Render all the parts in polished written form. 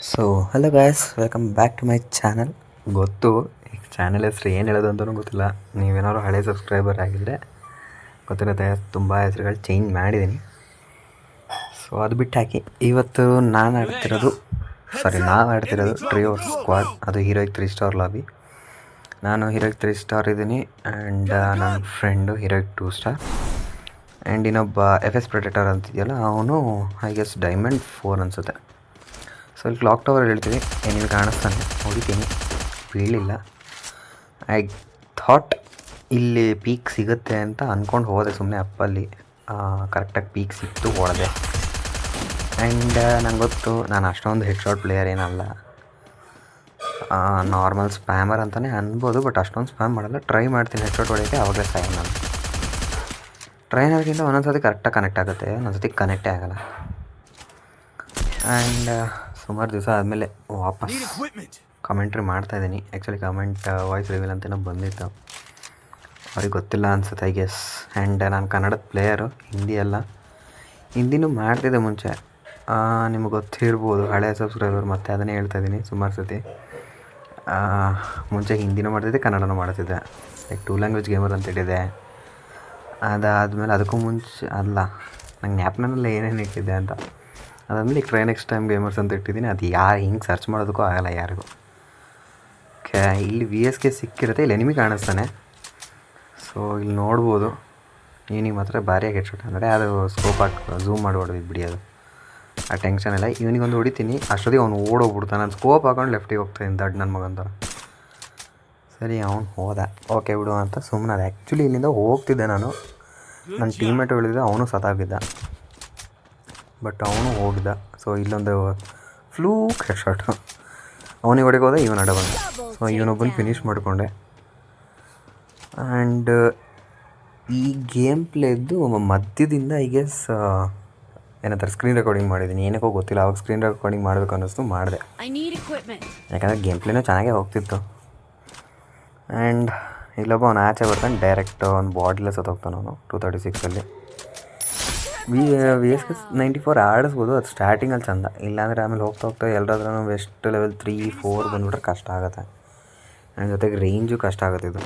So hello guys, welcome back to my channel. ಗೊತ್ತು ಈಗ channel ಹೆಸ್ರು ಏನು ಹೇಳೋದು ಅಂತಲೂ ಗೊತ್ತಿಲ್ಲ. ನೀವೇನಾದ್ರು ಹಳೆ ಸಬ್ಸ್ಕ್ರೈಬರ್ ಆಗಿದ್ದರೆ ಗೊತ್ತಿರುತ್ತೆ, ತುಂಬ ಹೆಸರುಗಳು ಚೇಂಜ್ ಮಾಡಿದ್ದೀನಿ. ಸೊ ಅದು ಬಿಟ್ಟು ಹಾಕಿ ಇವತ್ತು ನಾವು ಆಡ್ತಿರೋದು ಟ್ರಿಯೋ ಸ್ಕ್ವಾಡ್. ಅದು ಹೀರೋಯಿಕ್ 3 ಸ್ಟಾರ್ ಲಾಬಿ. ನಾನು ಹೀರೋಯಿಕ್ 3 ಸ್ಟಾರ್ ಇದ್ದೀನಿ ಆ್ಯಂಡ್ ನನ್ನ ಫ್ರೆಂಡು ಹೀರೋಯಿಕ್ 2 ಸ್ಟಾರ್ ಆ್ಯಂಡ್ ಇನ್ನೊಬ್ಬ FS ಪ್ರೆಡೆಟರ್ ಅಂತಿದೆಯಲ್ಲ ಅವನು ಐ ಗೆಸ್ ಡೈಮಂಡ್ 4 ಅನಿಸುತ್ತೆ. ಸೊ ಇಲ್ಲಿ ಕ್ಲಾಕ್ ಟವರ್ ಹೇಳ್ತೀವಿ, ಏನಿಗೆ ಕಾಣಿಸ್ತಾನೆ ಹೊಡಿತೀನಿ, ಬೀಳಿಲ್ಲ. ಐ ಥಾಟ್ ಇಲ್ಲಿ ಪೀಕ್ ಸಿಗುತ್ತೆ ಅಂತ ಅಂದ್ಕೊಂಡು ಹೋದೆ ಸುಮ್ಮನೆ ಅಪ್ಪಲ್ಲಿ. ಕರೆಕ್ಟಾಗಿ ಪೀಕ್ ಸಿಕ್ತು, ಹೊಡೆದೆ. ಆ್ಯಂಡ್ ನಂಗೆ ಗೊತ್ತು ನಾನು ಅಷ್ಟೊಂದು ಹೆಡ್ ಶಾಟ್ ಪ್ಲೇಯರ್ ಏನಲ್ಲ, ನಾರ್ಮಲ್ ಸ್ಪ್ಯಾಮರ್ ಅಂತಲೇ ಅನ್ಬೋದು. ಬಟ್ ಅಷ್ಟೊಂದು ಸ್ಪ್ಯಾಮ್ ಮಾಡಲ್ಲ, ಟ್ರೈ ಮಾಡ್ತೀನಿ ಹೆಡ್ ಶಾಟ್ ಹೊಡೆಯೋಕ್ಕೆ. ಆವಾಗಲೇ ಸಾಯ ನಾನು ಟ್ರೈ ಮಾಡೋಕ್ಕಿಂತ ಒಂದೊಂದು ಸತಿ ಕರೆಕ್ಟಾಗಿ ಕನೆಕ್ಟ್ ಆಗುತ್ತೆ, ಒಂದೊಂದು ಸತಿ ಕನೆಕ್ಟೇ ಆಗೋಲ್ಲ. ಆ್ಯಂಡ್ ಸುಮಾರು ದಿವಸ ಆದಮೇಲೆ ವಾಪಸ್ ಕಮೆಂಟ್ರಿ ಮಾಡ್ತಾಯಿದ್ದೀನಿ. ಆ್ಯಕ್ಚುಲಿ ಕಮೆಂಟ್ ವಾಯ್ಸ್ ರಿವೀಲ್ ಅಂತೇನೋ ಬಂದಿತ್ತು, ಅವ್ರಿಗೆ ಗೊತ್ತಿಲ್ಲ ಅನ್ಸುತ್ತೆ ಐ ಗೆಸ್. ಆ್ಯಂಡ್ ನಾನು ಕನ್ನಡದ ಪ್ಲೇಯರು, ಹಿಂದಿ ಅಲ್ಲ. ಹಿಂದಿನೂ ಮಾಡ್ತಿದ್ದೆ ಮುಂಚೆ, ನಿಮಗೆ ಗೊತ್ತಿರ್ಬೋದು ಹಳೆಯ ಸಬ್ಸ್ಕ್ರೈಬರ್, ಮತ್ತೆ ಅದನ್ನೇ ಹೇಳ್ತಾಯಿದ್ದೀನಿ ಸುಮಾರು ಸತಿ. ಮುಂಚೆ ಹಿಂದಿನೂ ಮಾಡ್ತಿದ್ದೆ, ಕನ್ನಡನೂ ಮಾಡ್ತಿದ್ದೆ. ಲೈಕ್ 2 ಲ್ಯಾಂಗ್ವೇಜ್ ಗೇಮರ್ ಅಂತ ಹೇಳಿದೆ. ಅದಾದಮೇಲೆ ಅದಕ್ಕೂ ಮುಂಚೆ ಅಲ್ಲ, ನಂಗೆ ಜ್ಞಾಪನಲ್ಲೇ ಏನೇನು ಇಟ್ಟಿದ್ದೆ ಅಂತ. ಅದಾದಮೇಲೆ ಈಗ ನೆಕ್ಸ್ಟ್ ಟೈಮ್ ಗೇಮರ್ಸ್ ಅಂತ ಇಟ್ಟಿದ್ದೀನಿ. ಅದು ಯಾರು ಹಿಂಗೆ ಸರ್ಚ್ ಮಾಡೋದಕ್ಕೂ ಆಗೋಲ್ಲ ಯಾರಿಗೂ. ಓಕೆ, ಇಲ್ಲಿ VSK ಸಿಕ್ಕಿರುತ್ತೆ, ಇಲ್ಲಿ ಎನಿಮಿ ಕಾಣಿಸ್ತಾನೆ. ಸೊ ಇಲ್ಲಿ ನೋಡ್ಬೋದು, ಇವನಿಗೆ ಮಾತ್ರ ಭಾರಿಯಾಗಿ ಹೆಡ್ ಶಾಟ್. ಅಂದರೆ ಅದು ಸ್ಕೋಪ್ ಹಾಕಿ ಝೂಮ್ ಮಾಡಿ ಹೊಡೆದಿದ್ದು ಬಿಡಿ, ಅದು ಆ ಟೆನ್ಷನ್ ಇಲ್ಲ. ಇವನಿಗೊಂದು ಹೊಡಿತೀನಿ, ಅಷ್ಟೊತ್ತಿಗೆ ಅವ್ನು ಓಡೋಗ್ಬಿಡ್ತಾನೆ. ನಾನು ಸ್ಕೋಪ್ ಹಾಕೊಂಡು ಲೆಫ್ಟಿಗೆ ಹೋಗ್ತಾಯಿದ್ದೀನಿ, ದಡ್ ನನ್ನ ಮಗಂತ. ಸರಿ ಅವ್ನು ಹೋದ, ಓಕೆ ಬಿಡು ಅಂತ ಸುಮ್ಮನೆ. ಅದು ಆ್ಯಕ್ಚುಲಿ ಇಲ್ಲಿಂದ ಹೋಗ್ತಿದ್ದೆ ನಾನು, ನನ್ನ ಟೀಮ್ಮೇಟ್ ಹೇಳಿದ್ರೆ ಅವನು ಸತ್ತಾಗಿದ್ದ, ಬಟ್ ಅವನು ಹೋಗಿದ್ದ. ಸೊ ಇಲ್ಲೊಂದು ಫ್ಲೂಕ್ ಹೆಡ್ ಶಾಟು, ಅವನಿಗೆ ಹೊಡೆಗೆ ಹೋದ, ಇವನು ಅಡ ಬಂದ. ಸೊ ಇವನೊಬ್ಬನ ಫಿನಿಷ್ ಮಾಡಿಕೊಂಡೆ. ಆ್ಯಂಡ್ ಈ ಗೇಮ್ ಪ್ಲೇದ್ದು ಮಧ್ಯದಿಂದ ಐ ಗೆಸ್ ಏನಂತಾರೆ ಸ್ಕ್ರೀನ್ ರೆಕಾರ್ಡಿಂಗ್ ಮಾಡಿದ್ದೀನಿ. ಏನಕ್ಕೋ ಗೊತ್ತಿಲ್ಲ, ಅವಾಗ ಸ್ಕ್ರೀನ್ ರೆಕಾರ್ಡಿಂಗ್ ಮಾಡಬೇಕು ಅನ್ನಿಸ್ತು, ಮಾಡಿದೆ. ಯಾಕಂದರೆ ಗೇಮ್ ಪ್ಲೇನೂ ಚೆನ್ನಾಗೇ ಹೋಗ್ತಿತ್ತು. ಆ್ಯಂಡ್ ಇಲ್ಲೊಬ್ಬ ಅವನು ಆಚೆ ಬರ್ತಾನೆ, ಡೈರೆಕ್ಟ್ ಒಂದು ಬಾಡಿಲೇ ಸತ್ತೋಗ್ತಾನೆ ಅವನು 236ಅಲ್ಲಿ. VSK 94 ಆಡಿಸ್ಬೋದು, ಅದು ಸ್ಟಾರ್ಟಿಂಗಲ್ಲಿ ಚೆಂದ. ಇಲ್ಲಾಂದರೆ ಆಮೇಲೆ ಹೋಗ್ತಾ ಎಲ್ಲರಾದ್ರೂ ಬೆಸ್ಟ್ ಲೆವೆಲ್ 3-4 ಬಂದುಬಿಟ್ರೆ ಕಷ್ಟ ಆಗುತ್ತೆ. ನನ್ನ ಜೊತೆಗೆ ರೇಂಜು ಕಷ್ಟ ಆಗುತ್ತೆ ಇದು.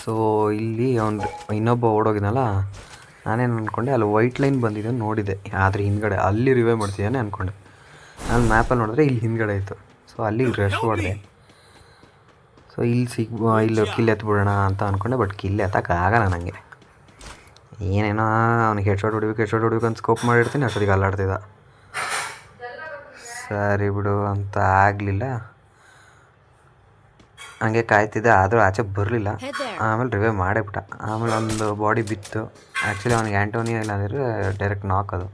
ಸೊ ಇಲ್ಲಿ ಒಂದು ಇನ್ನೊಬ್ಬ ಓಡೋಗಿದ್ನಲ್ಲ, ನಾನೇನು ಅಂದ್ಕೊಂಡೆ ಅಲ್ಲಿ ವೈಟ್ ಲೈನ್ ಬಂದಿದೆ ನೋಡಿದೆ, ಆದರೆ ಹಿಂದ್ಗಡೆ ಅಲ್ಲಿ ರಿವೈವ್ ಮಾಡ್ತಿದ್ದಾನೆ ಅಂದ್ಕೊಂಡೆ. ನಾನು ಮ್ಯಾಪಲ್ಲಿ ನೋಡಿದ್ರೆ ಇಲ್ಲಿ ಹಿಂದ್ಗಡೆ ಇತ್ತು. ಸೊ ಅಲ್ಲಿ ರಶ್ ಹೊಡೆದೆ. ಸೊ ಇಲ್ಲಿ ಕಿಲ್ ಎತ್ಬಿಡೋಣ ಅಂತ ಅಂದ್ಕೊಂಡೆ, ಬಟ್ ಕಿಲ್ ಎತ್ತಕ್ಕಾಗಲ್ಲ ನನಗೆ. ಏನೇನೋ ಅವ್ನಿಗೆ ಹೆಡ್ ಶಾಟ್ ಹೊಡಿಬೇಕು ಅಂತ ಸ್ಕೋಪ್ ಮಾಡಿರ್ತೀನಿ, ಅಷ್ಟೊತ್ತಿಗೆ ಅಲ್ಲಾಡ್ತಿದ್ದ. ಸರಿ ಬಿಡು ಅಂತ ಆಗಲಿಲ್ಲ, ಹಂಗೆ ಕಾಯ್ತಿದ್ದೆ. ಆದರೂ ಆಚೆ ಬರಲಿಲ್ಲ. ಆಮೇಲೆ ರಿವೈವ್ ಮಾಡೇಬಿಟ್ಟ. ಆಮೇಲೆ ಒಂದು ಬಾಡಿ ಬಿತ್ತು. ಆ್ಯಕ್ಚುಲಿ ಅವನಿಗೆ ಆ್ಯಂಟೋನಿಯಾ ಇಲ್ಲ ಅಂದರೆ ಡೈರೆಕ್ಟ್ ನಾಕ್. ಅದು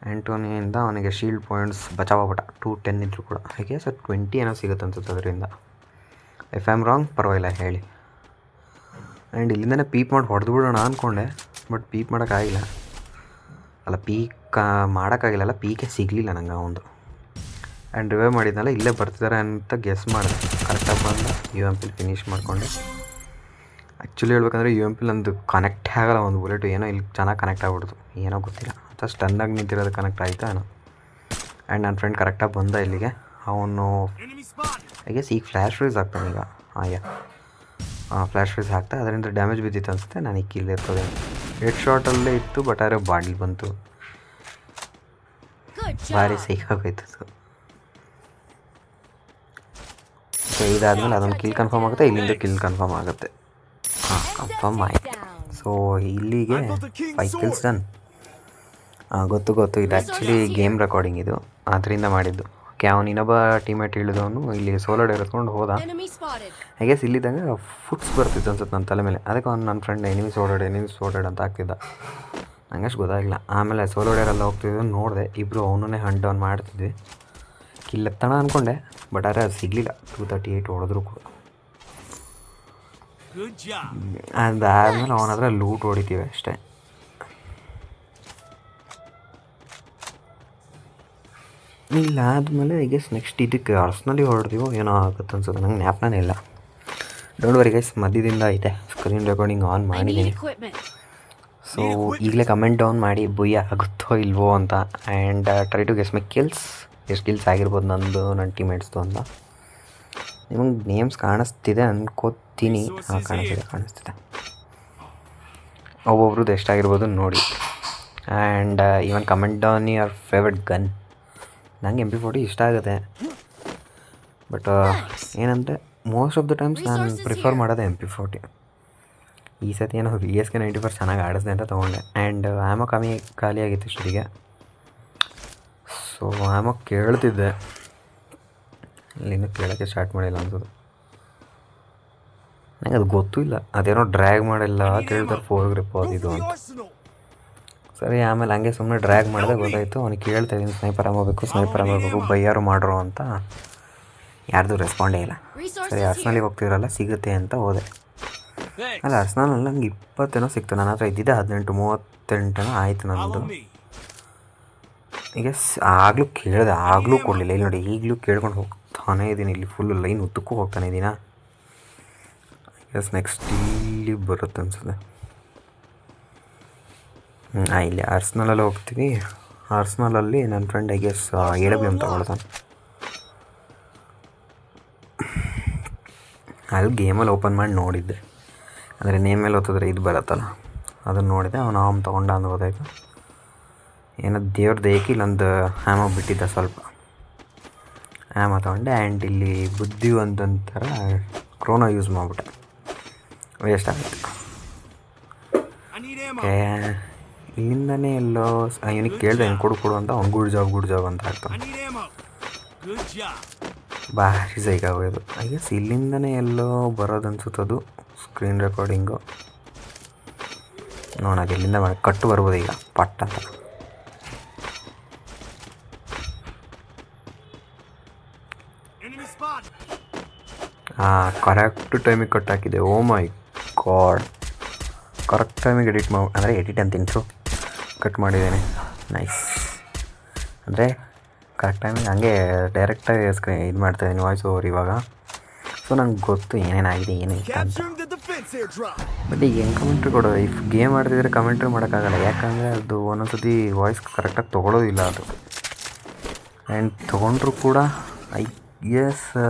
ಆ್ಯಂಟೋನಿಯಿಂದ ಅವನಿಗೆ ಶೀಲ್ಡ್ ಪಾಯಿಂಟ್ಸ್ ಬಚಾವಾಗ್ಬಿಟ್ಟ. 210 ಇದ್ದರೂ ಕೂಡ ಹಾಗೆ ಸರ್ 20 ಏನೋ ಸಿಗುತ್ತೆ ಅನ್ಸುತ್ತೆ ಅದರಿಂದ. ಇಫ್ ಐ ಆಮ್ ರಾಂಗ್ ಪರವಾಗಿಲ್ಲ ಹೇಳಿ. ಆ್ಯಂಡ್ ಇಲ್ಲಿಂದನೇ ಪೀಕ್ ಮಾಡಿ ಹೊಡೆದು ಬಿಡೋಣ ಅಂದ್ಕೊಂಡೆ, ಬಟ್ ಪೀಕ್ ಮಾಡೋಕ್ಕಾಗಿಲ್ಲ. ಮಾಡೋಕ್ಕಾಗಿಲ್ಲ, ಪೀಕೆ ಸಿಗಲಿಲ್ಲ ನಂಗೆ ಅವನು. ಆ್ಯಂಡ್ ರಿವೈವ್ ಮಾಡಿದ್ನಲ್ಲ, ಇಲ್ಲೇ ಬರ್ತಿದ್ದಾರೆ ಅಂತ ಗೆಸ್ ಮಾಡಿದೆ. ಕರೆಕ್ಟಾಗಿ ಬಂದು UMP ಫಿನಿಷ್ ಮಾಡಿಕೊಂಡೆ. ಆ್ಯಕ್ಚುಲಿ ಹೇಳ್ಬೇಕಂದ್ರೆ UMP ನಂದು ಕನೆಕ್ಟೇ ಆಗೋಲ್ಲ, ಒಂದು ಬುಲೆಟು ಏನೋ ಇಲ್ಲಿ ಚೆನ್ನಾಗಿ ಕನೆಕ್ಟ್ ಆಗ್ಬಿಡ್ತು, ಏನೋ ಗೊತ್ತಿಲ್ಲ. ಅಂತ ಸ್ಟನ್ನಾಗಿ ನಿಂತಿರೋದು ಕನೆಕ್ಟ್ ಆಯಿತಾ ಏನೋ. ಆ್ಯಂಡ್ ನನ್ನ ಫ್ರೆಂಡ್ ಕರೆಕ್ಟಾಗಿ ಬಂದ ಇಲ್ಲಿಗೆ. ಅವನು ಹಾಗೆ ಈಗ ಫ್ಲ್ಯಾಶ್ ಫ್ರೀಸ್ ಆಗ್ತಾನೆ ಈಗ. ಫ್ಲ್ಯಾಶ್ ಫ್ರೀಸ್ ಹಾಕ್ತಾ, ಅದರಿಂದ ಡ್ಯಾಮೇಜ್ ಬಿದ್ದಿತ್ತು ಅನಿಸುತ್ತೆ. ನಾನು ಈಗ ಕಿಲ್ ಇರ್ತದೆ. ಹೆಡ್ ಶಾಟಲ್ಲೇ ಇತ್ತು, ಬಟ್ ಆದರೆ ಬಾಡಿಲ್ ಬಂತು, ಭಾರಿ ಸಿಕ್ಕಾಗೋಯ್ತು. ಸೊ ಇದಾದಮೇಲೆ ಅದೊಂದು ಕಿಲ್ ಕನ್ಫರ್ಮ್ ಆಗುತ್ತೆ, ಇಲ್ಲಿಂದ ಕಿಲ್ ಕನ್ಫರ್ಮ್ ಆಗುತ್ತೆ. ಕನ್ಫರ್ಮ್ ಆಯಿತು. ಸೊ ಇಲ್ಲಿಗೆ 5 ಕಿಲ್ಸ್ ಡನ್. ಗೊತ್ತು ಇದು ಆ್ಯಕ್ಚುಲಿ ಗೇಮ್ ರೆಕಾರ್ಡಿಂಗ್, ಇದು ಅದರಿಂದ ಮಾಡಿದ್ದು. ಓಕೆ, ಅವನು ಇನ್ನೊಬ್ಬ ಟೀಮೇಟ್ ಇಳಿದವನು ಇಲ್ಲಿ ಸೋಲೋ ಡೇರ್ ಎತ್ಕೊಂಡು ಹೋದ. ಹಾಗೆ ಇಲ್ಲಿದ್ದಾಗ ಫುಟ್ಸ್ ಬರ್ತಿತ್ತು ಅನ್ಸುತ್ತೆ ನನ್ನ ತಲೆ ಮೇಲೆ. ಅದಕ್ಕೆ ಅವ್ನು ನನ್ನ ಫ್ರೆಂಡ್ ಎನಿಮಿ ಸೋಲ್ಡ್ ಅಂತ ಆಗ್ತಿದ್ದ. ನಂಗೆ ಅಷ್ಟು ಗೊತ್ತಾಗಿಲ್ಲ. ಆಮೇಲೆ ಸೋಲೋ ಡೇರೆಲ್ಲ ಹೋಗ್ತಿದ್ವಿ, ನೋಡಿದೆ ಇಬ್ಬರು ಅವನೇ ಹಂಟ್ ಡೌನ್ ಮಾಡ್ತಿದ್ವಿ. ಕಿಲ್ ಎತ್ತಣ ಅಂದ್ಕೊಂಡೆ, ಬಟ್ ಆದರೆ ಅದು ಸಿಗಲಿಲ್ಲ. 238 ಹೊಡೆದ್ರು ಕೂಡ. ಅದಾದಮೇಲೆ ಅವನ ಹತ್ರ ಲೂಟ್ ಹೊಡಿತೀವಿ ಅಷ್ಟೇ. ಇಲ್ಲ ಆದಮೇಲೆ ಐ ಗೆಸ್ ನೆಕ್ಸ್ಟ್ ಇದಕ್ಕೆ ಅರ್ಸ್ನಲ್ಲಿ ಹೊರಡ್ತೀವೋ ಏನೋ ಆಗುತ್ತೆ ಅನ್ಸುತ್ತೆ, ನಂಗೆ ಜ್ಞಾಪನೇ ಇಲ್ಲ. ಡೋಂಟ್ ವರಿ ಗೈಸ್, ಮಧ್ಯದಿಂದ ಐತೆ ಸ್ಕ್ರೀನ್ ರೆಕಾರ್ಡಿಂಗ್ ಆನ್ ಮಾಡಿದ್ದೀನಿ. ಸೊ ಸೊ ಈಗಲೇ ಕಮೆಂಟ್ ಡೌನ್ ಮಾಡಿ ಬುಯ್ಯ ಆಗುತ್ತೋ ಇಲ್ವೋ ಅಂತ. And try to guess my kills, ಎಷ್ಟು ಕಿಲ್ಸ್ ಆಗಿರ್ಬೋದು ನಂದು ನನ್ನ ಟೀಮೇಟ್ಸ್ದು ಅಂತ. ನಿಮಗೆ ನೇಮ್ಸ್ ಕಾಣಿಸ್ತಿದೆ ಅನ್ಕೋತೀನಿ. ಹಾಂ, ಕಾಣಿಸ್ತಿದೆ. ಒಬ್ಬೊಬ್ರದ್ದು ಎಷ್ಟಾಗಿರ್ಬೋದು ನೋಡಿ. And even comment down your favourite gun. ನನಗೆ MP40 ಇಷ್ಟ ಆಗುತ್ತೆ, ಬಟ್ ಏನಂದರೆ ಮೋಸ್ಟ್ ಆಫ್ ದ ಟೈಮ್ಸ್ ನಾನು ಪ್ರಿಫರ್ ಮಾಡೋದೇ MP40. ಈ ಸತಿ ಏನೋ VSK 94 ಚೆನ್ನಾಗಿ ಆಡಿಸ್ದೆ ಅಂತ ತೊಗೊಂಡೆ. ಆ್ಯಂಡ್ ಆ್ಯಮೋ ಖಾಲಿಯಾಗಿತ್ತು ಇಷ್ಟೊತ್ತಿಗೆ. ಸೊ ಆ್ಯಮೋ ಕೇಳ್ತಿದ್ದೆ, ಇಲ್ಲಿಂದ ಕೇಳೋಕ್ಕೆ ಸ್ಟಾರ್ಟ್ ಮಾಡಿಲ್ಲ ಅನ್ಸೋದು. ನನಗೆ ಅದು ಗೊತ್ತೂ ಇಲ್ಲ, ಅದೇನೋ ಡ್ರ್ಯಾಗ್ ಮಾಡಿಲ್ಲ ಕೇಳ್ತಾರೆ 4 ಗ್ರಿಪ್ ಅದು ಅಂತ. ಸರಿ, ಆಮೇಲೆ ಹಂಗೆ ಸುಮ್ಮನೆ ಡ್ರ್ಯಾಗ್ ಮಾಡಿದೆ, ಗೊತ್ತಾಯಿತು. ಅವ್ನಿಗೆ ಕೇಳ್ತಾಯಿದ್ದೀನಿ ಸ್ನೈಪರ್ ಆಗಬೇಕು ಬೈಯಾರು ಮಾಡ್ರು ಅಂತ. ಯಾರ್ದು ರೆಸ್ಪಾಂಡೇ ಇಲ್ಲ. ಸರಿ, ಅರ್ಸ್ನಲ್ಲಿಗೆ ಹೋಗ್ತಿರಲ್ಲ, ಸಿಗುತ್ತೆ ಅಂತ ಹೋದೆ. ಅಲ್ಲ, ಅರ್ಸ್ನಲ್ಲಿ ನಂಗೆ 20 ಸಿಕ್ತು. ನನ್ನ ಹತ್ರ ಇದ್ದಿದ್ದೆ 18-38 ಆಯಿತು ನಂದು. ಈಗ ಆಗಲೂ ಕೇಳಿದೆ, ಆಗಲೂ ಕೊಡಲಿಲ್ಲ. ಇಲ್ಲಿ ನೋಡಿ, ಈಗಲೂ ಕೇಳ್ಕೊಂಡು ಹೋಗ್ತಾನೇ ಇದ್ದೀನಿ. ಇಲ್ಲಿ ಫುಲ್ಲು ಲೈನ್ ಉದ್ದಕ್ಕೂ ಹೋಗ್ತಾನೆ ಇದ್ದೀನಾ. ನೆಕ್ಸ್ಟ್ ಇಲ್ಲಿ ಬರುತ್ತೆ ಅನ್ಸುತ್ತೆ. ಇಲ್ಲಿ ಆರ್ಸ್ನಲಲ್ಲಿ ಹೋಗ್ತೀವಿ. ಆರ್ಸ್ನಲಲ್ಲಿ ನನ್ನ ಫ್ರೆಂಡ್ AWM ತಗೊಳ್ತಾನೆ. ಅದು ಗೇಮಲ್ಲಿ ಓಪನ್ ಮಾಡಿ ನೋಡಿದ್ದೆ, ಅಂದರೆ ನೇಮ್ ಮೇಲೆ ಓದಿದ್ರೆ ಇದು ಬರುತ್ತಲ್ಲ, ಅದನ್ನು ನೋಡಿದೆ. ಅವನು ಆಮ್ ತೊಗೊಂಡ ಅಂತ ಗೊತ್ತಾಯಿತು. ಏನೋ ದೇವ್ರ ದಯಕ್ಕೆ ಇಲ್ಲೊಂದು ಹ್ಯಾಮ ಬಿಟ್ಟಿದ್ದ, ಸ್ವಲ್ಪ ಹ್ಯಾಮ ತೊಗೊಂಡೆ. ಆ್ಯಂಡ್ ಇಲ್ಲಿ ಬುದ್ಧಿ ಒಂದೊಂಥರ ಕ್ರೋನೋ ಯೂಸ್ ಮಾಡಿಬಿಟ್ಟೆ, ವೇಸ್ಟ್ ಆಗುತ್ತೆ. ಇಲ್ಲಿಂದನೇ ಎಲ್ಲೋ ಇವನಿಗೆ ಕೇಳಿದೆ, ಹೆಂಗೆ ಕೊಡು ಅಂತ. ಅವ್ನು ಗುಡ್ ಜಾಬ್ ಅಂತ ಆಗ್ತಾನೆ. ಭಾರಿ ಸೈಕಾಗೋದು. ಇಲ್ಲಿಂದನೇ ಎಲ್ಲೋ ಬರೋದು ಅನ್ಸುತ್ತದು ಸ್ಕ್ರೀನ್ ರೆಕಾರ್ಡಿಂಗು. ನೋಡೋಣ, ಇಲ್ಲಿಂದ ಕಟ್ಟು ಬರ್ಬೋದು ಈಗ ಪಟ್ಟ ಅಂತ. ಕರೆಕ್ಟ್ ಟೈಮಿಗೆ ಕಟ್ ಹಾಕಿದೆ. ಓ ಮೈ ಗಾಡ್, ಕರೆಕ್ಟ್ ಟೈಮಿಗೆ ಎಡಿಟ್ ಅಂತ ಇಂಟ್ರು ಕಟ್ ಮಾಡಿದ್ದೇನೆ. ನೈಸ್. ಅಂದರೆ ಕರೆಕ್ಟ್ ಟೈಮಿಗೆ ಹಂಗೆ ಡೈರೆಕ್ಟಾಗಿ ಇದು ಮಾಡ್ತಾಯಿದ್ದೀನಿ ವಾಯ್ಸ್ ಓವರ್ ಇವಾಗ. ಸೊ ನಂಗೆ ಗೊತ್ತು ಏನೇನಾಗಿದೆ ಏನಿಲ್ಲ ಅಂತ. ಬಟ್ ಈಗ ಹೆಂಗೆ ಕಮೆಂಟ್ರಿ ಕೊಡೋದು? ಇಫ್ ಗೇಮ್ ಆಡ್ತಿದ್ರೆ ಕಮೆಂಟ್ರಿ ಮಾಡೋಕ್ಕಾಗಲ್ಲ, ಯಾಕಂದರೆ ಅದು ಒಂದೊಂದ್ಸತಿ ವಾಯ್ಸ್ ಕರೆಕ್ಟಾಗಿ ತೊಗೊಳೋದಿಲ್ಲ ಅದು. ಆ್ಯಂಡ್ ತೊಗೊಂಡ್ರು ಕೂಡ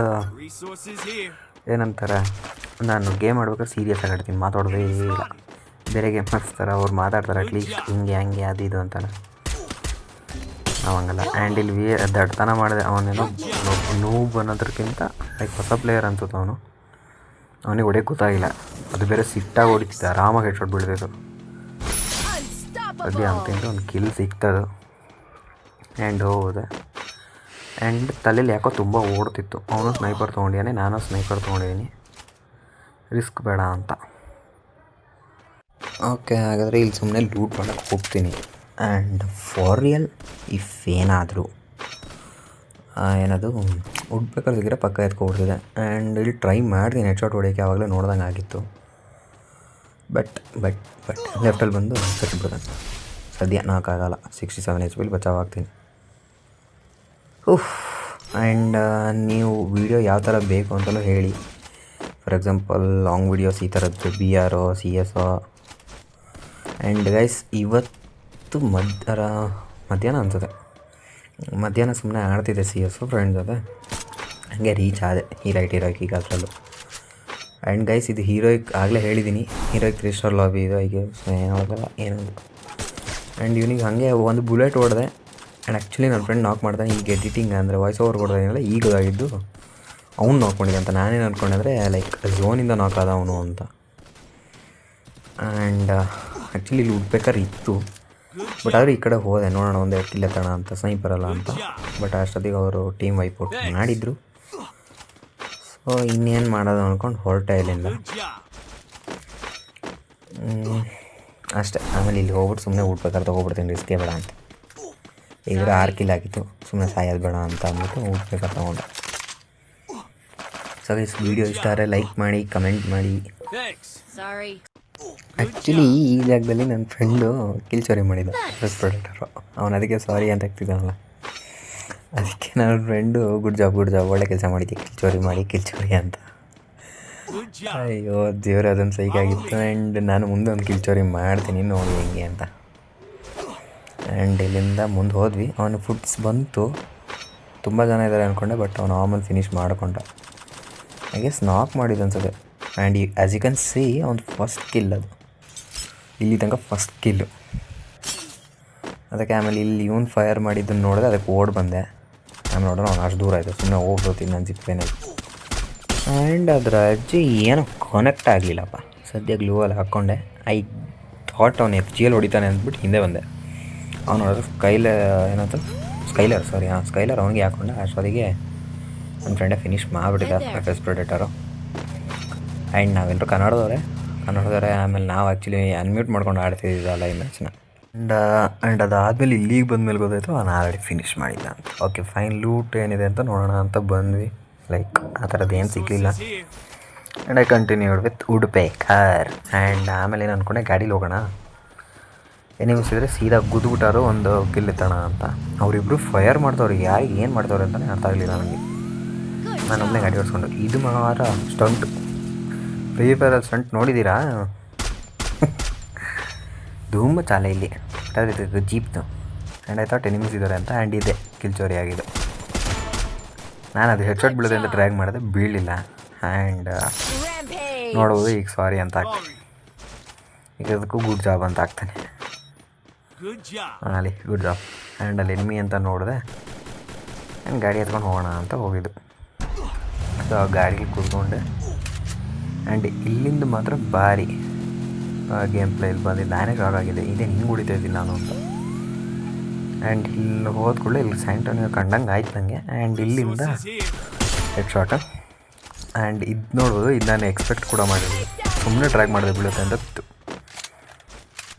ಏನಂತಾರೆ, ನಾನು ಗೇಮ್ ಆಡ್ಬೇಕಾದ್ರೆ ಸೀರಿಯಸ್ಸಾಗಿ ಆಡ್ತೀನಿ, ಮಾತಾಡೋದೇ ಇಲ್ಲ. ಬೇರೆ ಗೇಮರ್ಸ್ ಥರ ಅವ್ರು ಮಾತಾಡ್ತಾರೆ ಅಟ್ಲೀಸ್ಟ್ ಹಿಂಗೆ ಹಂಗೆ ಅದು ಇದು ಅಂತಾನೆ. ನಾವು ಹಂಗಲ್ಲ. ಆ್ಯಂಡ್ ಇಲ್ಲಿ ದಡ್ತನ ಮಾಡಿದೆ. ಅವನೇನೋ ನೂಬ್ ಅನ್ನೋದಕ್ಕಿಂತ ಹೊಸ ಪ್ಲೇಯರ್ ಅನ್ಸುತ್ತೆ ಅವನು. ಅವನಿಗೆ ಹೊಡೆಯೋಕ್ಕೆ ಗೊತ್ತಾಗಿಲ್ಲ. ಅದು ಬೇರೆ ಸಿಟ್ಟಾಗಿ ಹೊಡಿತಿದ್ದ, ಆರಾಮಾಗಿ ಹೆಡ್ಶಾಟ್ ಬೀಳ್ತಿತ್ತು. ಸದ್ಯ ಅಂತ ಒಂದು ಕಿಲ್ ಸಿಕ್ತದು. ಆ್ಯಂಡ್ ಹೋದೆ. ಆ್ಯಂಡ್ ತಲೆಯಲ್ಲಿ ಯಾಕೋ ತುಂಬ ಓಡ್ತಿತ್ತು. ಅವನು ಸ್ನೈಪರ್ ತೊಗೊಂಡಿದ್ದಾನೆ, ನಾನು ಸ್ನೈಪರ್ ತೊಗೊಂಡಿದ್ದೀನಿ, ರಿಸ್ಕ್ ಬೇಡ ಅಂತ. ಓಕೆ, ಹಾಗಾದರೆ ಇಲ್ಲಿ ಸುಮ್ಮನೆ ಲೂಟ್ ಮಾಡೋಕ್ಕೆ ಹೋಗ್ತೀನಿ. ಆ್ಯಂಡ್ ಫಾರ್ ರಿಯಲ್ ಇಫ್ ಏನಾದರೂ ಏನದು ಹುಡ್ಬೇಕಾದ್ರೆ ಸಿಕ್ಕರೆ ಪಕ್ಕ ಎತ್ಕೊಬಿಡ್ತಿದೆ. ಆ್ಯಂಡ್ ಇಲ್ಲಿ ಟ್ರೈ ಮಾಡ್ತೀನಿ ಹೆಡ್ಶಾಟ್ ಹೊಡೆಯೋಕ್ಕೆ, ಆವಾಗಲೇ ನೋಡ್ದಂಗೆ ಆಗಿತ್ತು. ಬಟ್ ಲೆಫ್ಟಲ್ಲಿ ಬಂದು ಸೆಟ್ಬಿಡ್ತಾನೆ. ಸದ್ಯ ನಾಕಾಗಲ್ಲ, 67 HP ಬಚಾವಾಗ್ತೀನಿ. ಆ್ಯಂಡ್ ನೀವು ವೀಡಿಯೋ ಯಾವ ಥರ ಬೇಕು ಅಂತಲೂ ಹೇಳಿ. ಫಾರ್ ಎಕ್ಸಾಂಪಲ್ ಲಾಂಗ್ ವೀಡಿಯೋಸ್ ಈ ಥರದ್ದು, BR CS. ಆ್ಯಂಡ್ ಗೈಸ್, ಇವತ್ತು ಮಧ್ಯಾಹ್ನ ಅನ್ಸುತ್ತೆ, ಮಧ್ಯಾಹ್ನ ಸುಮ್ಮನೆ ಆಡ್ತಿದ್ದೆ CS ಫ್ರೆಂಡ್ಸ್ ಜೊತೆ. ಹಾಗೆ ರೀಚ್ ಆದೆ ಹೀರೋಯಿಕ್ ಈಗ ಅದರಲ್ಲೂ. ಆ್ಯಂಡ್ ಗೈಸ್, ಇದು ಹೀರೋಯಿಕ್ ಆಗಲೇ ಹೇಳಿದ್ದೀನಿ, ಹೀರೋಯಿಕ್ 3 ಸ್ಟಾರ್ ಲಾಬಿ ಇದು. ಈಗ ಏನಾಗಲ್ಲ ಏನದು. ಆ್ಯಂಡ್ ಇವನಿಗೆ ಹಾಗೆ ಒಂದು ಬುಲೆಟ್ ಹೊಡೆದೆ. ಆ್ಯಂಡ್ ಆ್ಯಕ್ಚುಲಿ ನನ್ನ ಫ್ರೆಂಡ್ ನಾಕ್ ಮಾಡ್ತಾನೆ. ಈಗ ಎಡಿಟಿಂಗ್ ಅಂದರೆ ವಾಯ್ಸ್ ಓವರ್ ಕೊಡ್ತಾಯಿಲ್ಲ, ಈಗ ಆಗಿದ್ದು ಅವ್ನು ನಾಕ್ಕೊಂಡಿದ್ದೆ ಅಂತ ನಾನೇನು ಅಂದ್ಕೊಂಡೆ ಅಂದರೆ ಲೈಕ್ ಝೋನಿಂದ ನಾಕ್ ಆದ ಅವನು ಅಂತ. ಆ್ಯಂಡ್ ಆ್ಯಕ್ಚುಲಿ ಇಲ್ಲಿ ಹುಡ್ಬೇಕಾದ್ರೆ ಇತ್ತು, ಬಟ್ ಆದರೆ ಈ ಕಡೆ ಹೋದೆ ನೋಡೋಣ ಒಂದು ಕಿಲ್ ಎತ್ತೋಣ ಅಂತ, ಸ್ನೈಪರ್ ಅಲ್ಲ ಅಂತ. ಬಟ್ ಅಷ್ಟೊತ್ತಿಗೆ ಅವರು ಟೀಮ್ ವೈಪೌಟ್ ಮಾಡಿದರು. ಸೊ ಇನ್ನೇನು ಮಾಡೋದು ಅಂದ್ಕೊಂಡು ಹೊರಟೆ ಇಲ್ಲಿಂದ ಅಷ್ಟೇ. ಆಮೇಲೆ ಇಲ್ಲಿ ಹೋಗ್ಬಿಟ್ಟು ಸುಮ್ಮನೆ ಹುಡ್ಬೇಕಾದ್ರೆ ತೊಗೊಬಿಡ್ತೀನಿ, ರಿಸ್ಕೇ ಬೇಡ ಅಂತ. ಇದ್ರೆ 6 ಕಿಲ್ ಆಗಿತ್ತು, ಸುಮ್ಮನೆ ಸಾಯೋದು ಬೇಡ ಅಂತ ಅಂದ್ಬಿಟ್ಟು ಹುಡ್ಬೇಕಾದ್ರೆ ತೊಗೊಂಡೆ. ಸೊ ಈ ವಿಡಿಯೋ ಇಷ್ಟ ಆದರೆ ಲೈಕ್ ಮಾಡಿ, ಕಮೆಂಟ್ ಮಾಡಿ. ಆ್ಯಕ್ಚುಲಿ ಈ ಜಾಗದಲ್ಲಿ ನನ್ನ ಫ್ರೆಂಡು ಕಿಲ್ ಚೋರಿ ಮಾಡಿದ್ದ, ಫಸ್ಟ್ ಪ್ರೊಡಕ್ಟರು. ಅವನು ಅದಕ್ಕೆ ಸಾರಿ ಅಂತ ಆಗ್ತಿದ್ದಾನಲ್ಲ, ಅದಕ್ಕೆ ನನ್ನ ಫ್ರೆಂಡು ಗುಡ್ ಜಾಬ್ ಒಳ್ಳೆ ಕೆಲಸ ಮಾಡಿದ್ದೆ, ಕಿಲ್ ಚೋರಿ ಅಂತ. ಅಯ್ಯೋ ದೇವ್ರೆ, ಅದೊಂದು ಸೈಕ್ ಆಗಿತ್ತು. ಆ್ಯಂಡ್ ನಾನು ಮುಂದೆ ಒಂದು ಕಿಲ್ಚೋರಿ ಮಾಡ್ತೀನಿ ನೋಡಿ ಹೆಂಗೆ ಅಂತ. ಆ್ಯಂಡ್ ಇಲ್ಲಿಂದ ಮುಂದೆ ಹೋದ್ವಿ. ಅವನು ಫುಡ್ಸ್ ಬಂತು, ತುಂಬ ಜನ ಇದ್ದಾರೆ ಅಂದ್ಕೊಂಡೆ, ಬಟ್ ಅವನು ಆಮೇಲೆ ಫಿನಿಷ್ ಮಾಡ್ಕೊಂಡ. ಐ ಗೆಸ್ ನಾಕ್ ಮಾಡಿದ್ದು ಅನ್ಸುತ್ತೆ. And as you can see ಅವ್ನು ಫಸ್ಟ್ ಕಿಲ್ ಅದು, ಇಲ್ಲಿ ತನಕ ಫಸ್ಟ್ ಕಿಲ್ಲು. ಅದಕ್ಕೆ ಆಮೇಲೆ ಇಲ್ಲಿ ಇವನು ಫೈರ್ ಮಾಡಿದ್ದನ್ನು ನೋಡಿದೆ, ಅದಕ್ಕೆ ಓಡ್ ಬಂದೆ. ಆಮೇಲೆ ನೋಡೋಣ ಅವ್ನು ಅಷ್ಟು ದೂರ ಆಯಿತು, ಸುಮ್ಮನೆ ಹೋಗ್ಬೋತೀನಿ ನನ್ನ ಜಿಪ್ಪೇನಲ್ಲಿ. ಆ್ಯಂಡ್ ಅದರ ಅಜ್ಜಿ ಏನೋ ಕನೆಕ್ಟ್ ಆಗಲಿಲ್ಲಪ್ಪ. ಸದ್ಯ ಗ್ಲೂವಲ್ಲಿ ಹಾಕ್ಕೊಂಡೆ. ಐ ಥಾಟ್ ಅವ್ನು FGL ಹೊಡಿತಾನೆ ಅಂದ್ಬಿಟ್ಟು ಹಿಂದೆ ಬಂದೆ. ಅವನು ನೋಡಿದ್ರೆ ಸ್ಕೈಲರ್ ಅವನಿಗೆ ಹಾಕ್ಕೊಂಡೆ. ಅಷ್ಟೊತ್ತಿಗೆ ನನ್ನ ಫ್ರೆಂಡೇ ಫಿನಿಷ್ ಮಾಡಿಬಿಟ್ಟಿದ್ದ FS ಪ್ರೆಡೆಟರು. ಆ್ಯಂಡ್ ನಾವೆಲ್ಲರೂ ಕನ್ನಡದವರೇ. ಆಮೇಲೆ ನಾವು ಆ್ಯಕ್ಚುಲಿ ಅನ್ಮ್ಯೂಟ್ ಮಾಡ್ಕೊಂಡು ಆಡ್ತಿದ್ದಿದ್ದಲ್ಲ ಈ ಮ್ಯಾಚ್ನ. ಆ್ಯಂಡ್ ಅದಾದಮೇಲೆ ಇಲ್ಲಿಗೆ ಬಂದಮೇಲೆ ಗೊತ್ತಾಯಿತು ನಾನು ಆಲ್ರೆಡಿ ಫಿನಿಷ್ ಮಾಡಿದ್ದ ಅಂತ. ಓಕೆ ಫೈನ್, ಲೂಟ್ ಏನಿದೆ ಅಂತ ನೋಡೋಣ ಅಂತ ಬಂದ್ವಿ. ಲೈಕ್ ಆ ಥರದ್ದು ಏನು ಸಿಗಲಿಲ್ಲ. And I continued with woodpecker. And ಆಮೇಲೆ ಏನು ಅಂದ್ಕೊಂಡೆ, ಗಾಡೀಲಿ ಹೋಗೋಣ, ಏನಿಸಿದ್ರೆ ಸೀದಾ ಗುದ್ಬಿಟ್ಟಾರು ಒಂದು ಕಿಲ್ ಇತ್ತಣ ಅಂತ. ಅವರಿಬ್ಬರು ಫೈರ್ ಮಾಡ್ತವ್ರು, ಯಾರಿಗೆ ಏನು ಮಾಡ್ತವ್ರೆ ಅಂತಲೇ ಅರ್ಥ ಆಗಲಿಲ್ಲ ನನಗೆ. ನಾನು ಒಬ್ಬನೇ ಗಾಡಿ ಓಡಿಸ್ಕೊಂಡು. ಇದು ಮಾತ್ರ ಸ್ಟಂಟ್, ಫ್ರೀ ಫೈರಲ್ಲಿ ಸ್ಟಂಟ್ ನೋಡಿದ್ದೀರಾ? ಧೂಮ ಚಾಲೆ ಇಲ್ಲಿ ಜೀಪ್ದು. ಆ್ಯಂಡ್ ಐ ಥಾಟ್ ಎನಿಮೀಸ್ ಇದ್ದಾರೆ ಅಂತ. ಆ್ಯಂಡ್ ಇದೆ ಕಿಲ್ಚೋರಿ ಆಗಿದೆ. ನಾನು ಅದು ಹೆಡ್ಶಾಟ್ ಬೀಳೋದೆ ಅಂತ ಡ್ರ್ಯಾಗ್ ಮಾಡಿದೆ, ಬೀಳಲಿಲ್ಲ. ಆ್ಯಂಡ್ ನೋಡ್ಬೋದು ಈಗ ಸಾರಿ ಅಂತ ಆಗ್ತಾನೆ, ಈಗ ಅದಕ್ಕೂ ಗುಡ್ ಜಾಬ್ ಅಂತ ಆಗ್ತಾನೆ. ಅಲ್ಲಿ ಗುಡ್ ಜಾಬ್. ಆ್ಯಂಡ್ ಅಲ್ಲಿ ಎನಿಮಿ ಅಂತ ನೋಡಿದೆ. ಆ್ಯಂಡ್ ಗಾಡಿ ಎತ್ಕೊಂಡು ಹೋಗೋಣ ಅಂತ ಹೋಗಿದ್ದು. ಸೊ ಆ ಗಾಡಿಗೆ ಕೂತ್ಕೊಂಡೆ. ಆ್ಯಂಡ್ ಇಲ್ಲಿಂದ ಮಾತ್ರ ಭಾರಿ ಗೇಮ್ ಪ್ಲೇ ಇಲ್ಲಿ ಬಂದಿದ್ದು. ನಾನೇ ಶಾಕ್ ಆಗಿದೆ, ಇದೇನು ಹಿಂಗೆ ಹೊಡಿತಾ ಇದ್ದೀನಿ ನಾನು ಅಂತ. ಆ್ಯಂಡ್ ಇಲ್ಲಿ ಹೋದ ಕೂಡಲೇ ಇಲ್ಲಿ ಸ್ಯಾಂಟೋನಿಯೋ ಕಂಡಂಗೆ ಆಯ್ತು ನನಗೆ. ಆ್ಯಂಡ್ ಇಲ್ಲಿಂದ ಹೆಡ್ ಶಾಟ್. ಆ್ಯಂಡ್ ಇದು ನೋಡ್ಬೋದು, ಇದು ನಾನು ಎಕ್ಸ್ಪೆಕ್ಟ್ ಕೂಡ ಮಾಡಿದ್ದೆ, ಸುಮ್ಮನೆ ಟ್ರ್ಯಾಕ್ ಮಾಡಿದೆ ಬೀಳುತ್ತೆ ಅಂತ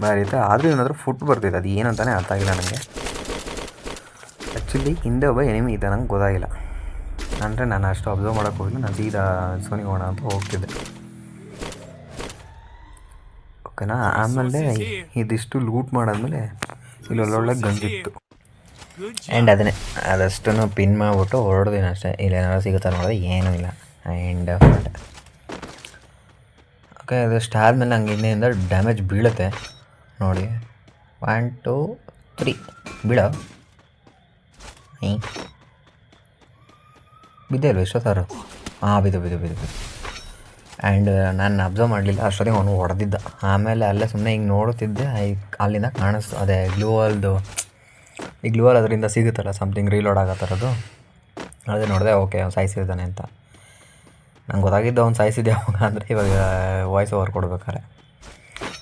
ಭಾರಿ ಇತ್ತು. ಆದರೂ ಏನಾದರೂ ಫುಟ್ ಬರ್ತಿದೆ, ಅದು ಏನಂತಾನೆ ಅರ್ಥ ಆಗಿಲ್ಲ ನನಗೆ. ಆ್ಯಕ್ಚುಲಿ ಹಿಂದೆ ಒಬ್ಬ ಎನಿಮಿ ಇದೆ, ನಂಗೆ ಗೊತ್ತಾಗಿಲ್ಲ. ಅಂದರೆ ನಾನು ಅಷ್ಟು ಅಬ್ಸರ್ವ್ ಮಾಡೋಕ್ಕೆ ಹೋಗಿಲ್ಲ, ನಾನು ಸೀದಾ ಸೋನಿಗೆ ಹೋಗೋಣ ಅಂತ ಹೋಗ್ತಿದ್ದೆ. ಓಕೆನಾ. ಆಮೇಲೆ ಇದಿಷ್ಟು ಲೂಟ್ ಮಾಡಾದ್ಮೇಲೆ ಇಲ್ಲಿ ಒಳ್ಳೊಳ್ಳೆ ಗಂಜಿತ್ತು. ಆ್ಯಂಡ್ ಅದಷ್ಟನ್ನು ಪಿನ್ ಮಾಡಿಬಿಟ್ಟು ಹೊರಡ್ತೀನಿ ಅಷ್ಟೇ. ಇಲ್ಲಿ ಏನಾದ್ರು ಸಿಗುತ್ತಾ ನೋಡಿದ್ರೆ ಏನೂ ಇಲ್ಲ. ಆ್ಯಂಡ್ ಓಕೆ, ಅದಷ್ಟು ಆದಮೇಲೆ ನಂಗೆ ಇನ್ನೇನಿಂದ ಡ್ಯಾಮೇಜ್ ಬೀಳುತ್ತೆ ನೋಡಿ. 1 2 3 ಬೀಳೋ ಬಿದ್ದೆ ಅಲ್ವ ಎಷ್ಟೊತ್ತಾರು? ಬಿದ್ದು. ಆ್ಯಂಡ್ ನಾನು ಅಬ್ಸರ್ವ್ ಮಾಡಲಿಲ್ಲ, ಅಷ್ಟೊತ್ತಿಗೆ ಅವನು ಹೊಡೆದಿದ್ದ. ಆಮೇಲೆ ಅಲ್ಲೇ ಸುಮ್ಮನೆ ಹಿಂಗೆ ನೋಡುತ್ತಿದ್ದೆ, ಅಲ್ಲಿಂದ ಕಾಣಿಸ್ತು ಅದೇ ಗ್ಲೂವಲ್ದು. ಈ ಗ್ಲೂವಲ್ ಅದರಿಂದ ಸಿಗುತ್ತಲ್ಲ ಸಮಥಿಂಗ್ ರೀಲೋಡ್ ಆಗೋ ಥರದ್ದು. ಅದೇ ನೋಡಿದೆ, ಓಕೆ ಅವ್ನು ಸಾಯಿಸಿದ್ದಾನೆ ಅಂತ. ನಂಗೆ ಗೊತ್ತಾಗಿದ್ದು ಅವ್ನು ಸಾಯಿಸಿದ್ದೆ ಯಾವಾಗ ಅಂದರೆ ಇವಾಗ ವಾಯ್ಸ್ ಓವರ್ ಕೊಡ್ಬೇಕಾರೆ.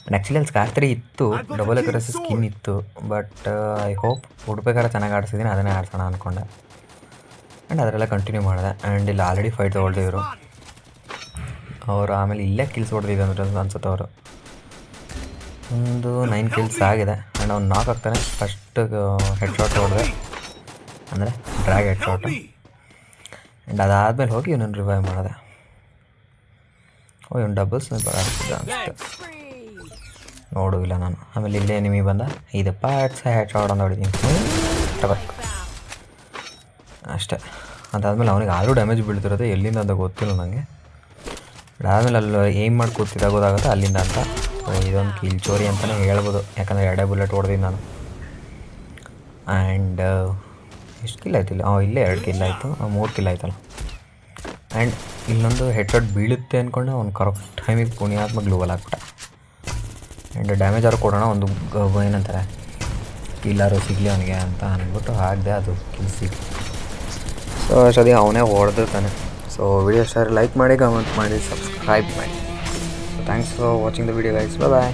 ಆ್ಯಕ್ಚುಲಿ ಅಲ್ಲಿ ಸ್ಕಾರ್ 3 ಇತ್ತು, ಡಬಲ್ ಎಕರೆಸ್ ಸ್ಕಿನ್ ಇತ್ತು. ಬಟ್ ಐ ಹೋಪ್ ಹುಡ್ಬೇಕಾದ್ರೆ ಚೆನ್ನಾಗಿ ಆಡಿಸಿದ್ದೀನಿ, ಅದನ್ನೇ ಆಡ್ಸೋಣ ಅಂದ್ಕೊಂಡೆ. ಆ್ಯಂಡ್ ಅದರೆಲ್ಲ ಕಂಟಿನ್ಯೂ ಮಾಡಿದೆ. ಆ್ಯಂಡ್ ಇಲ್ಲಿ ಆಲ್ರೆಡಿ ಫೈಟ್ ತೊಗೊಳ್ತಿದ್ರು ಅವರು. ಆಮೇಲೆ ಇಲ್ಲೇ ಕಿಲ್ಸ್ ಹೊಡೆದಿದೆ ಅಂದರೆ ಅನ್ಸುತ್ತೆ ಅವರು. ಒಂದು 9 ಕಿಲ್ಸ್ ಆಗಿದೆ. ಆ್ಯಂಡ್ ಅವ್ನು ನಾಕ್ ಆಗ್ತಾನೆ. ಫಸ್ಟ್ ಹೆಡ್ ಶಾಟ್ ಹೊಡೆದೆ, ಅಂದರೆ ಡ್ರ್ಯಾಗ್ ಹೆಡ್ ಶಾಟು. ಆ್ಯಂಡ್ ಅದಾದಮೇಲೆ ಹೋಗಿ ಇವನನ್ನು ರಿವೈವ್ ಮಾಡಿದೆ. ಇವನು ಡಬಲ್ಸ್ ಬರಾಡ್ತಿದ್ದ ಅನಿಸುತ್ತೆ, ನೋಡುವಿಲ್ಲ ನಾನು. ಆಮೇಲೆ ಇಲ್ಲೇ ನಿಮಗೆ ಬಂದ ಇದು ಪಾರ್ಟ್ಸ್ ಹೆಡ್ ಶಾಟ್ ಅಂತ ಹೊಡಿತೀನಿ ಟಬಕ್ ಅಷ್ಟೇ. ಅದಾದಮೇಲೆ ಅವನಿಗೆ ಆದರೂ ಡ್ಯಾಮೇಜ್ ಬೀಳ್ತಿರೋದು ಎಲ್ಲಿಂದ ಅಂತ ಗೊತ್ತಿಲ್ಲ ನನಗೆ. ಅದಾದಮೇಲೆ ಅಲ್ಲಿ ಏಮ್ ಮಾಡಿ ಕೂತಿದ್ದ ಗೊತ್ತಾಗುತ್ತೆ ಅಲ್ಲಿಂದ ಅಂತ. ಇದೊಂದು ಕಿಲ್ಚೋರಿ ಅಂತಲೇ ಹೇಳ್ಬೋದು, ಯಾಕಂದರೆ 2 ಬುಲೆಟ್ ಹೊಡೆದಿದ್ದು ನಾನು. ಆ್ಯಂಡ್ ಎಷ್ಟು ಕಿಲ್ ಆಯ್ತಿಲ್ಲ? ಇಲ್ಲೇ 2 ಕಿಲ್ ಆಯಿತು, 3 ಕಿಲ್ ಆಯ್ತಲ್ಲ. ಆ್ಯಂಡ್ ಇಲ್ಲೊಂದು ಹೆಡ್ ಶಾಟ್ ಬೀಳುತ್ತೆ ಅಂದ್ಕೊಂಡು ಅವ್ನು ಕರೆಕ್ಟ್ ಟೈಮಿಗೆ ಪುಣ್ಯಾತ್ಮ ಗ್ಲೂವಲ್ ಹಾಕ್ಬಿಟ್ಟ. ಆ್ಯಂಡ್ ಡ್ಯಾಮೇಜ್ ಆದ್ರೂ ಕೊಡೋಣ, ಒಂದು ಏನಂತಾರೆ ಕಿಲ್ಲಾರು ಸಿಗಲಿ ಅವನಿಗೆ ಅಂತ ಅಂದ್ಬಿಟ್ಟು ಹಾಕಿದೆ. ಅದು ಕಿಲ್ ಸಿಗಲಿ. ಸೊ ಅಷ್ಟೊತ್ತಿಗೆ ಅವನೇ ಹೊಡೆದಿರ್ತಾನೆ. ಸೊ ವಿಡಿಯೋ ಇಷ್ಟ ಲೈಕ್ ಮಾಡಿ, ಕಮೆಂಟ್ ಮಾಡಿ, ಸಬ್ಸ್ಕ್ರೈಬ್ ಮಾಡಿ. So thanks for watching the video guys. Bye.